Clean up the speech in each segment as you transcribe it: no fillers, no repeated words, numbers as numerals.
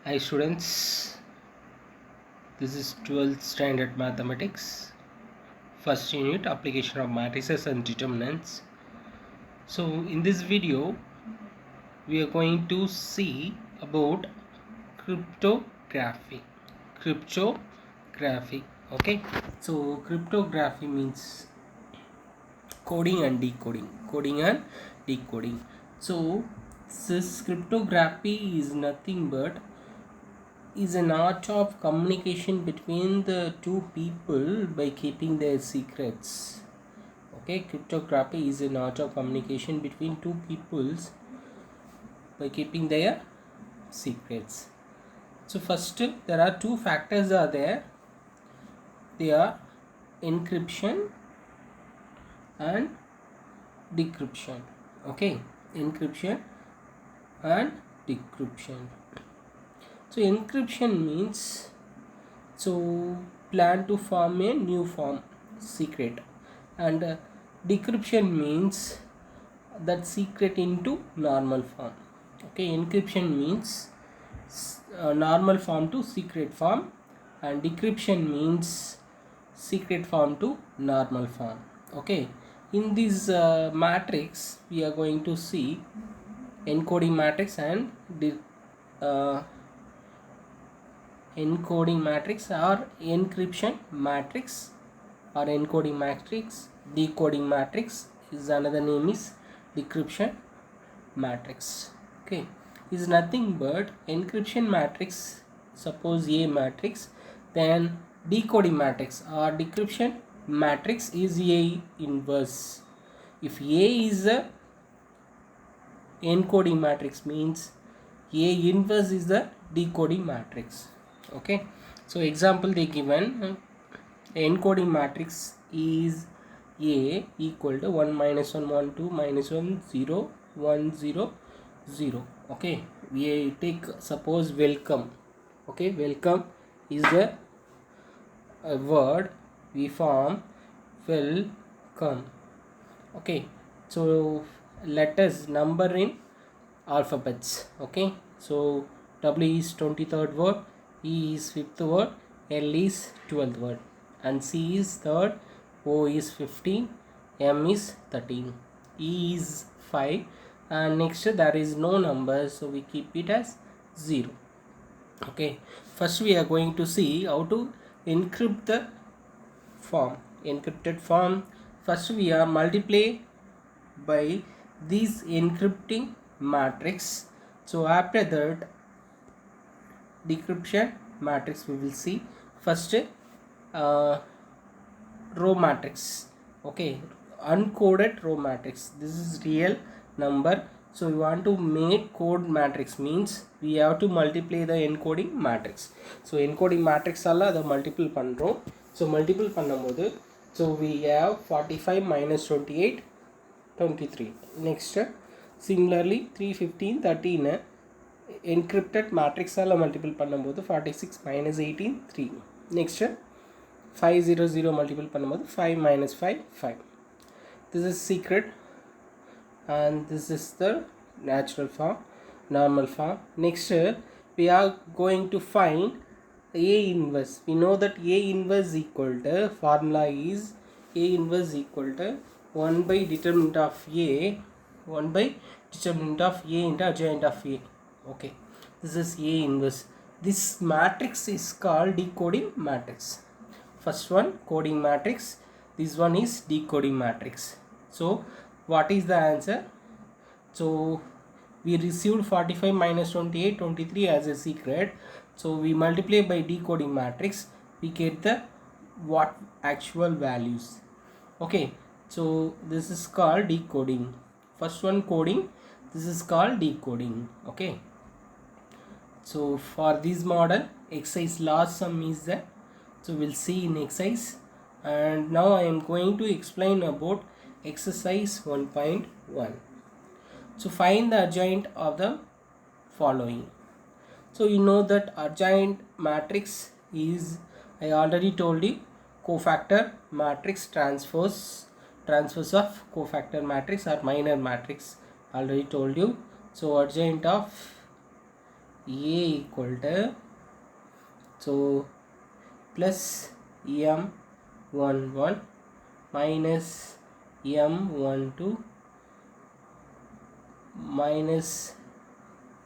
Hi students, this is 12th standard mathematics, first unit application of matrices and determinants. So in this video we are going to see about cryptography. Cryptography, okay. So cryptography means coding and decoding. So this cryptography is nothing but is an art of communication between the two people by keeping their secrets. Okay, cryptography is an art of communication between two peoples by keeping their secrets. So first there are two factors are there. They are encryption and decryption. Okay, encryption and decryption. So encryption means plan to form a new form secret, and decryption means that secret into normal form. Okay, encryption means normal form to secret form, and decryption means secret form to normal form. Okay, in this matrix we are going to see encoding matrix and uh, encoding matrix or encryption matrix or encoding matrix. Decoding matrix is another name is decryption matrix. Okay, is nothing but encryption matrix. Suppose A matrix, then decoding matrix or decryption matrix is A inverse. If A is a encoding matrix means A inverse is the decoding matrix. Okay, so example they given encoding matrix is A equal to 1 minus 1 1 2 minus 1 0 1 0 0. Okay, we take suppose welcome. Okay, welcome is the word we form welcome. Okay, so letters number in alphabets. Okay, so W is 23rd word, E is 5th word, L is 12th word, and C is 3rd, O is 15, M is 13, E is 5, and next there is no number, so we keep it as 0. Okay, first we are going to see how to encrypt the form. Encrypted form, first we are multiply by this encrypting matrix. So after that decryption matrix we will see. First row matrix. Okay, uncoded row matrix, this is real number, so we want to make code matrix means we have to multiply the encoding matrix. So encoding matrix alla the multiple pandrom. So multiple பண்ணும்போது so we have 45 minus 28 23. Next similarly 315 13 encrypted matrix alla multiple பண்ணும்போது 46 minus 18 3. Next 500 multiple பண்ணும்போது 5 minus 5 5. This is secret and this is the natural form, normal form. Next we are going to find A inverse. We know that A inverse equal to formula is A inverse equal to 1 by determinant of A, 1 by determinant of A into adjoint of A. Okay, this is A inverse. This matrix is called decoding matrix. First one coding matrix, this one is decoding matrix. So what is the answer? So we received 45 minus 28 23 as a secret, so we multiply by decoding matrix, we get the what actual values. Okay, so this is called decoding. First one coding, this is called decoding. Okay, so for this model exercise last sum is there, so we'll see in exercise. And now I am going to explain about exercise 1.1. so find the adjoint of the following. So you know that adjoint matrix is, I already told you, cofactor matrix transfers of cofactor matrix or minor matrix, already told you. So adjoint of A equal to, so plus M11 minus M12 minus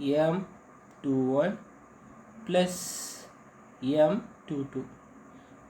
M21 plus M22.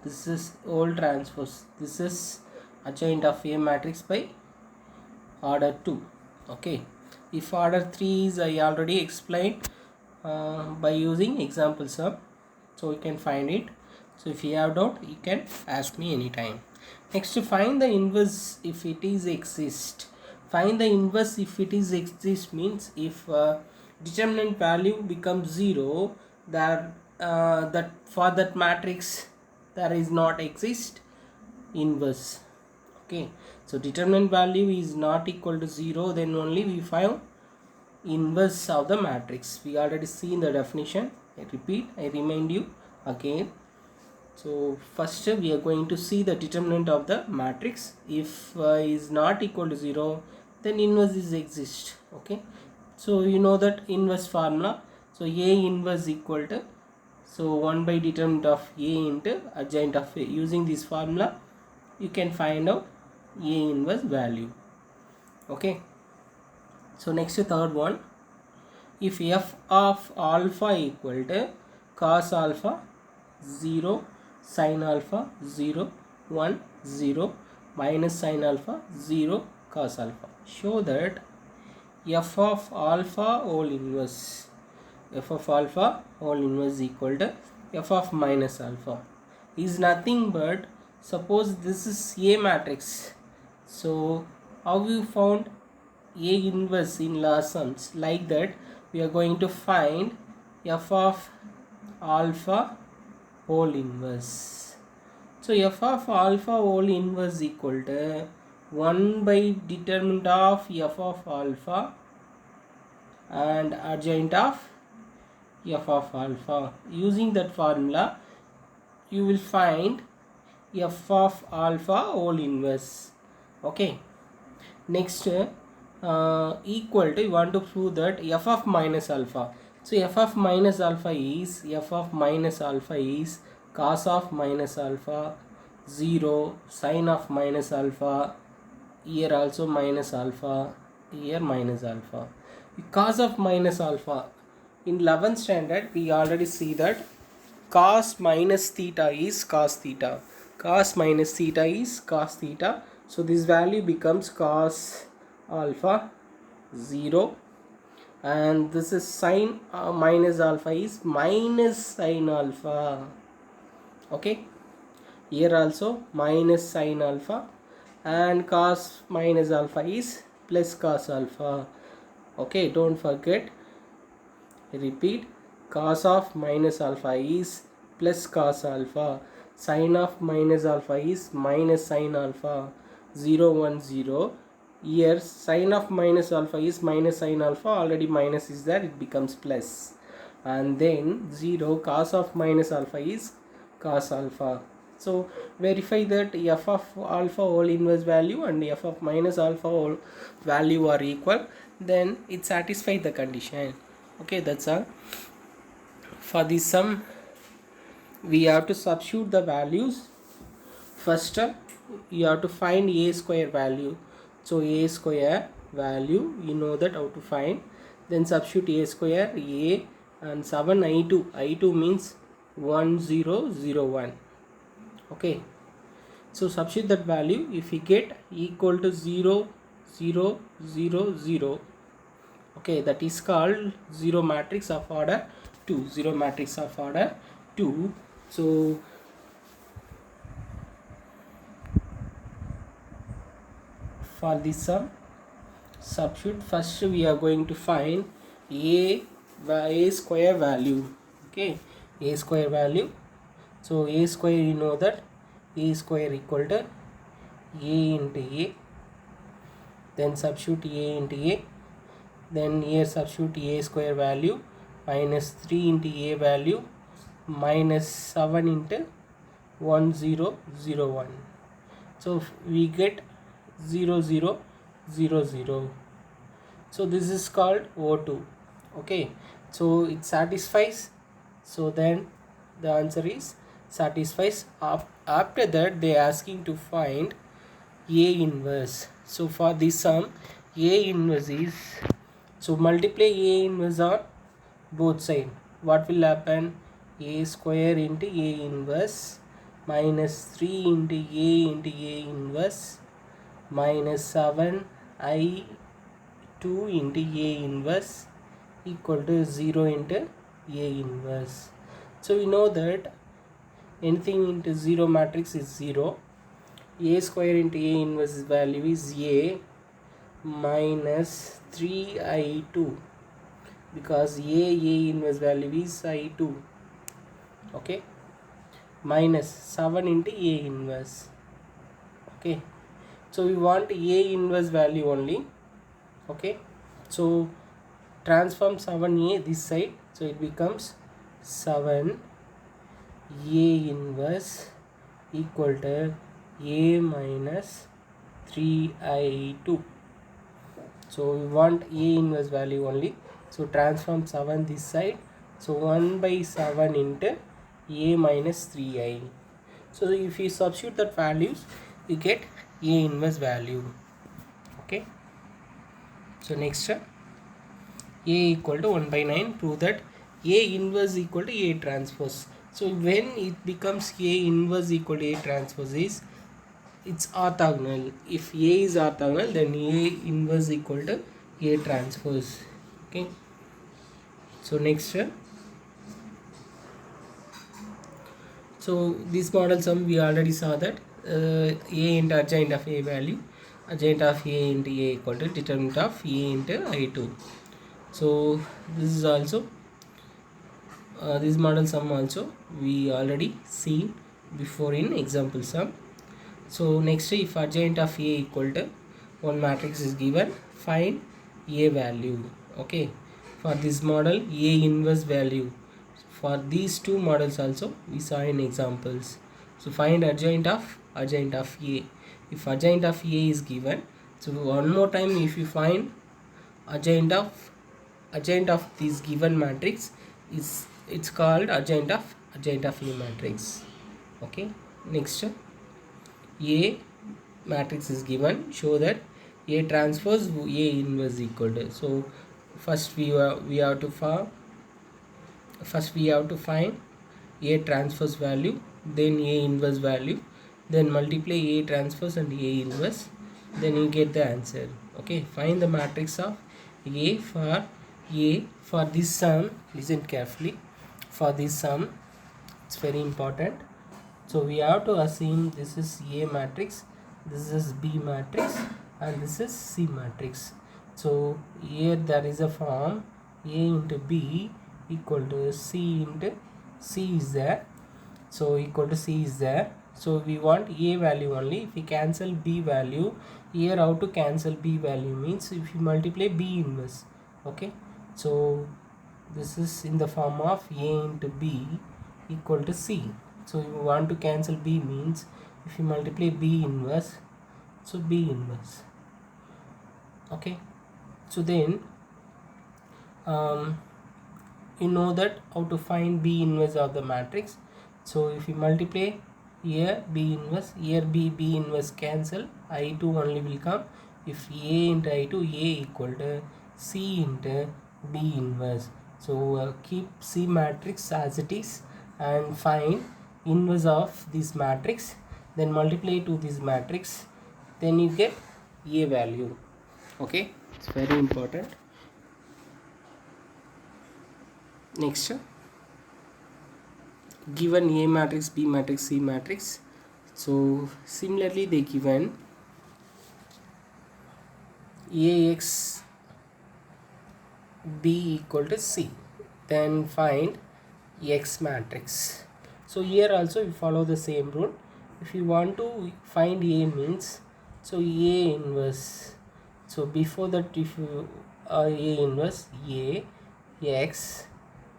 This is all transpose. This is adjoint of A matrix by order 2. Okay, if order 3 is, I already explained by using example sum, so you can find it. So if you have doubt, you can ask me anytime. Next, to find the inverse if it is exist. Find the inverse if it is exist means if determinant value becomes 0, that for that matrix there is not exist inverse. Okay, so determinant value is not equal to 0, then only we find inverse of the matrix. We already seen the definition. I repeat, I remind you again. So first we are going to see the determinant of the matrix. If is not equal to 0, then inverse is exist. Okay, so you know that inverse formula. So A inverse equal to, so 1 by determinant of A into adjoint of A. Using this formula you can find out A inverse value. Okay, so next, third one, if f of alpha equal to cos alpha 0 sin alpha 0 1 0 minus sin alpha 0 cos alpha, show that f of alpha whole inverse, f of alpha whole inverse equal to f of minus alpha is nothing but, suppose this is A matrix, so how you found A inverse in last sums? Like that we are going to find f of alpha whole inverse. So f of alpha whole inverse equal to 1 by determinant of f of alpha and adjoint of f of alpha. Using that formula you will find f of alpha whole inverse. Okay, next equal to, you want to prove that f of minus alpha. So f of minus alpha is cos of minus alpha 0 sin of minus alpha, here also minus alpha, here minus alpha. Cos of minus alpha, in 11th standard we already see that cos minus theta is cos theta, cos minus theta is cos theta. So this value becomes cos alpha 0, and this is sin minus alpha is minus sin alpha. Okay, here also minus sin alpha, and cos minus alpha is plus cos alpha. Okay, don't forget, repeat, cos of minus alpha is plus cos alpha, sin of minus alpha is minus sin alpha 0 1 0. Here sin of minus alpha is minus sin alpha, already minus is there, it becomes plus, and then 0 cos of minus alpha is cos alpha. So verify that f of alpha whole inverse value and f of minus alpha whole value are equal, then it satisfies the condition. Okay, that's all. For this sum we have to substitute the values. First you have to find a square value. So a square value, you know that how to find. Then substitute a square, a, and 7 I2 means 1001. Okay, so substitute that value. If we get equal to 0 0 0 0, okay, that is called 0 matrix of order 2, 0 matrix of order 2. So for this sum, substitute. First we are going to find a square value. Okay, a square value. So a square, you know that a square equal to a into a, then substitute a into a, then here substitute a square value minus 3 into a value minus 7 into 1001. So we get 0 0 0 0. So this is called O2. Okay, So it satisfies. So then the answer is satisfies. After that they are asking to find A inverse. So for this sum, A inverse is, so multiply A inverse on both sides. What will happen? A square into A inverse minus 3 into A inverse minus 7 I 2 into A inverse equal to 0 into A inverse. So we know that anything into 0 matrix is 0. A square into A inverse value is A minus 3I2, because A inverse value is I2. Okay, minus 7 into A inverse. Okay, so we want A inverse value only. Okay, so transform 7A this side, so it becomes 7 A inverse equal to A minus 3I2. So we want A inverse value only, so transform 7 this side, so 1 by 7 into A minus 3I. So if you substitute that values, you get A inverse value. Okay, so next A equal to 1 by 9, prove that A inverse equal to A transpose. So when it becomes A inverse equal to A transpose is, it's orthogonal. If A is orthogonal, then A inverse equal to A transpose. Okay, so next so this model sum we already saw that A into adjoint of A value, adjoint of A into A equal to determinant of A into I2. So this is also this model sum also we already seen before in example sum. So next, if adjoint of A equal to one matrix is given, find A value. Okay, for this model A inverse value. For these two models also we saw in examples. So find adjoint of A. If adjoint of A is given, so one more time, if you find adjoint of this given matrix, is it's called adjoint of A matrix. Okay, next A matrix is given, show that A transpose A inverse equal to. So first we have to find A transpose value, then A inverse value, then multiply A transpose and A inverse, then you get the answer. Okay, find the matrix of A for this sum. Listen carefully. For this sum, it's very important. So we have to assume this is A matrix, this is B matrix, and this is C matrix. So here there is a form A into B equal to C into C is there. So equal to C is there. So we want A value only. If we cancel B value, here how to cancel B value means if you multiply B inverse. Okay, so this is in the form of A into B equal to C. So you want to cancel B means if you multiply B inverse, so B inverse. Okay, so then you know that how to find B inverse of the matrix. So if you multiply here B inverse, here B inverse cancel, I2 only will come. If A into I2, A equal to C into B inverse. So keep C matrix as it is and find inverse of this matrix, then multiply to this matrix, then you get A value. Okay, it's very important. Next, given A matrix, B matrix, C matrix, so similarly they given AX B equal to C, then find X matrix. So here also we follow the same rule. If you want to find A means, so A inverse, so before that if you A inverse A X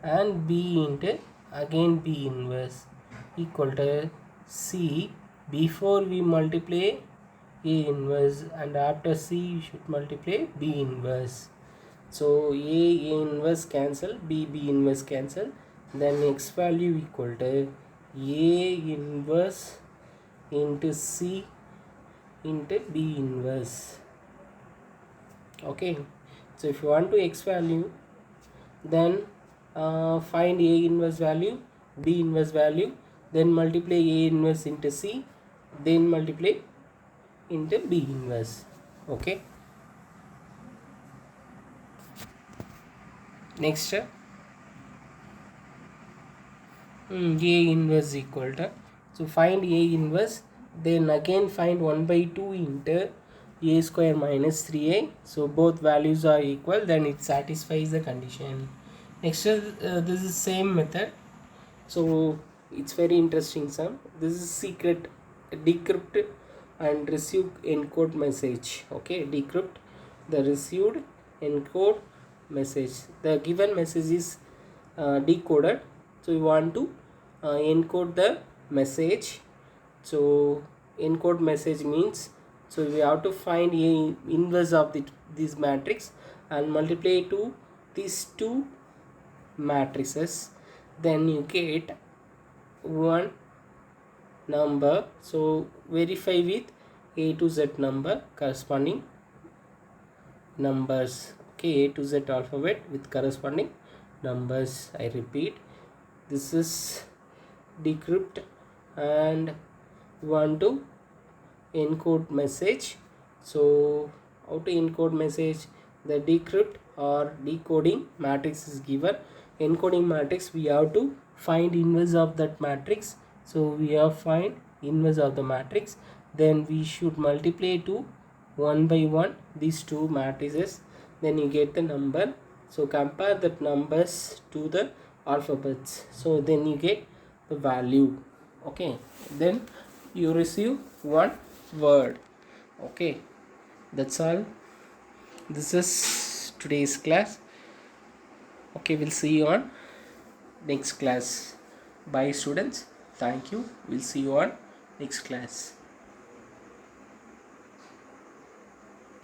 and B into again B inverse equal to C. Before we multiply A inverse and after C you should multiply B inverse. So A inverse cancel, B inverse cancel, then x value equal to A inverse into C into B inverse. Okay, so if you want to x value, then find A inverse value, B inverse value, then multiply A inverse into C, then multiply into B inverse. Okay, next A inverse equal to, so find A inverse, then again find 1 by 2 into A square minus 3A, so both values are equal, then it satisfies the condition. Next this is same method. So it's very interesting sum. This is secret decrypt and receive encode message. Okay, decrypt the received encode message. The given message is decoded, so you want to encode the message. So encode message means, so we have to find a inverse of this matrix and multiply to these two matrices, then you get one number. So verify with A to Z number corresponding numbers. Okay, A to Z alphabet with corresponding numbers. I repeat, this is decrypt and you want to encode message. So how to encode message? The decrypt or decoding matrix is given. Encoding matrix, we have to find inverse of that matrix. So we have find inverse of the matrix, then we should multiply to 1 by 1 these two matrices, then you get the number. So compare that numbers to the alphabets, so then you get the value. Okay, then you receive one word. Okay, that's all. This is today's class. Okay, we'll see you on next class. Bye students, thank you, we'll see you on next class.